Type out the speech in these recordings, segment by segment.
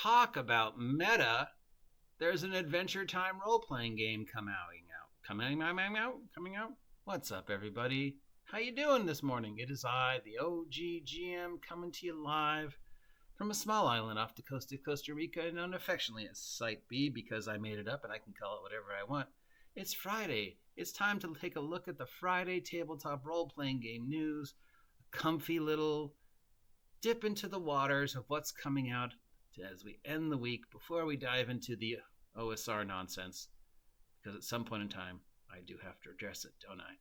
talk about meta, there's an Adventure Time role-playing game coming out. What's up, everybody? How you doing this morning? It is I, the OG GM, coming to you live from a small island off the coast of Costa Rica, known affectionately as Site B because I made it up and I can call it whatever I want. It's Friday. It's time to take a look at the Friday tabletop role-playing game news. A comfy little dip into the waters of what's coming out as we end the week before we dive into the OSR nonsense. Because at some point in time, I do have to address it, don't I?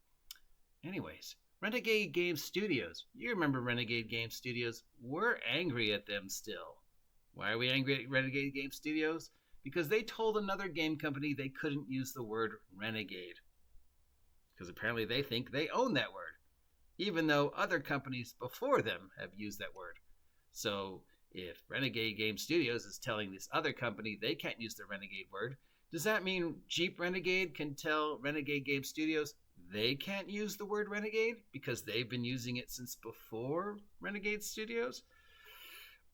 Anyways, Renegade Game Studios. You remember Renegade Game Studios? We're angry at them still. Why are we angry at Renegade Game Studios? Because they told another game company they couldn't use the word renegade. Because apparently they think they own that word, even though other companies before them have used that word. So if Renegade Game Studios is telling this other company they can't use the renegade word, does that mean Jeep Renegade can tell Renegade Game Studios they can't use the word renegade because they've been using it since before Renegade Studios?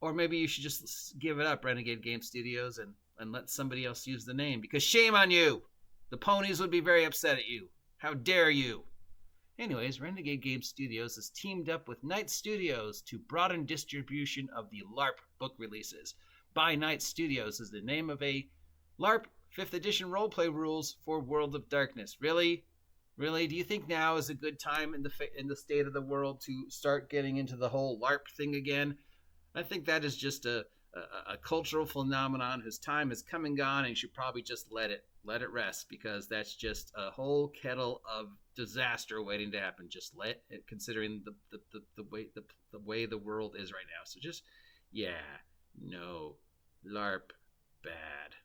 Or maybe you should just give it up, Renegade Game Studios, and let somebody else use the name, because shame on you! The ponies would be very upset at you. How dare you! Anyways, Renegade Game Studios has teamed up with Night Studios to broaden distribution of the LARP book releases. By Night Studios is the name of a LARP 5th edition roleplay rules for World of Darkness. Really? Really? Do you think now is a good time in the state of the world to start getting into the whole LARP thing again? I think that is just a cultural phenomenon whose time has come and gone, and you should probably just let it rest, because that's just a whole kettle of disaster waiting to happen. Just let it, considering the way the world is right now. So just, no, LARP bad.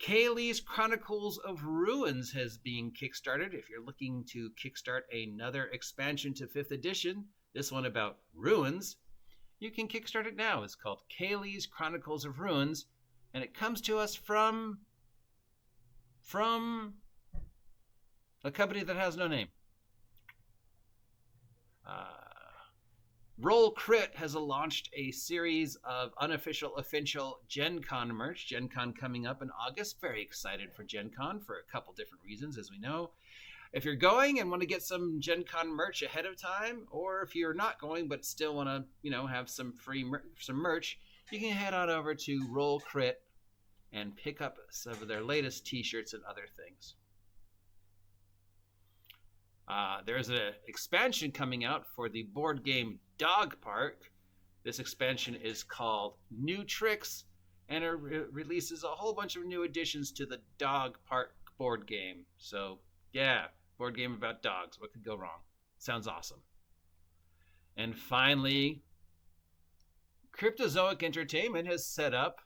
Kaylee's Chronicles of Ruins has been kickstarted. If you're looking to kickstart another expansion to 5th edition, this one about ruins, you can kickstart it now. It's called Kaylee's Chronicles of Ruins, and it comes to us from a company that has no name. Roll Crit has launched a series of unofficial, official Gen Con merch. Gen Con coming up in August. Very excited for Gen Con for a couple different reasons, as we know. If you're going and want to get some Gen Con merch ahead of time, or if you're not going but still want to, have some free some merch, you can head on over to Roll Crit and pick up some of their latest t-shirts and other things. There's an expansion coming out for the board game Dog Park. This expansion is called New Tricks, and it releases a whole bunch of new additions to the Dog Park board game. So, yeah, board game about dogs. What could go wrong? Sounds awesome. And finally, Cryptozoic Entertainment has set up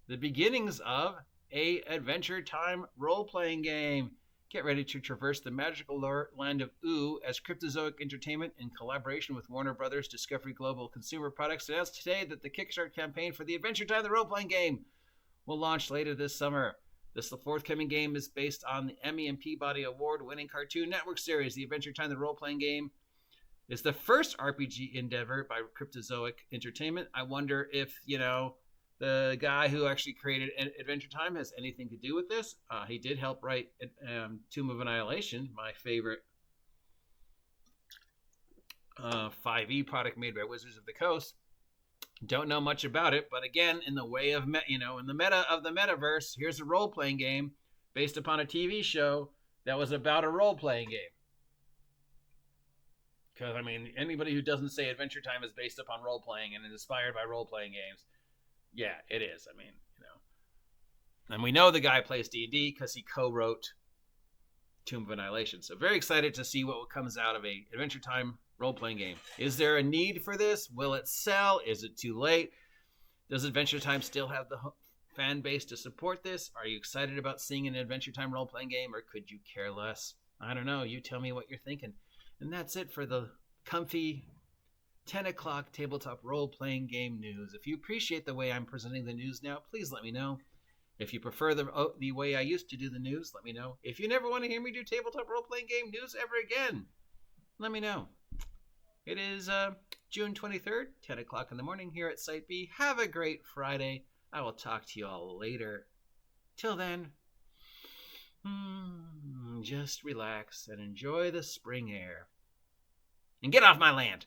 the beginnings of a Adventure Time role-playing game. Get ready to traverse the magical land of Ooh as Cryptozoic Entertainment, in collaboration with Warner Brothers Discovery Global Consumer Products, announced today that the Kickstart campaign for the Adventure Time, the role-playing game, will launch later this summer. The forthcoming game is based on the Emmy and Peabody Award-winning Cartoon Network series. The Adventure Time, the role-playing game, is the first RPG endeavor by Cryptozoic Entertainment. I wonder if, the guy who actually created Adventure Time has anything to do with this. He did help write Tomb of Annihilation, my favorite 5e product made by Wizards of the Coast. Don't know much about it, but again, in the way of in the meta of the metaverse, here's a role-playing game based upon a TV show that was about a role-playing game. Because anybody who doesn't say Adventure Time is based upon role-playing and is inspired by role-playing games, yeah, it is. And we know the guy plays D&D because he co-wrote Tomb of Annihilation. So very excited to see what comes out of a Adventure Time role-playing game. Is there a need for this? Will it sell? Is it too late? Does Adventure Time still have the fan base to support this? Are you excited about seeing an Adventure Time role-playing game, or could you care less? I don't know. You tell me what you're thinking. And that's it for the comfy 10 o'clock tabletop role-playing game news. If you appreciate the way I'm presenting the news now, please let me know. If you prefer the way I used to do the news, let me know. If you never want to hear me do tabletop role-playing game news ever again, let me know. It is June 23rd, 10 o'clock in the morning here at Site B. Have a great Friday. I will talk to you all later. Till then, just relax and enjoy the spring air. And get off my land!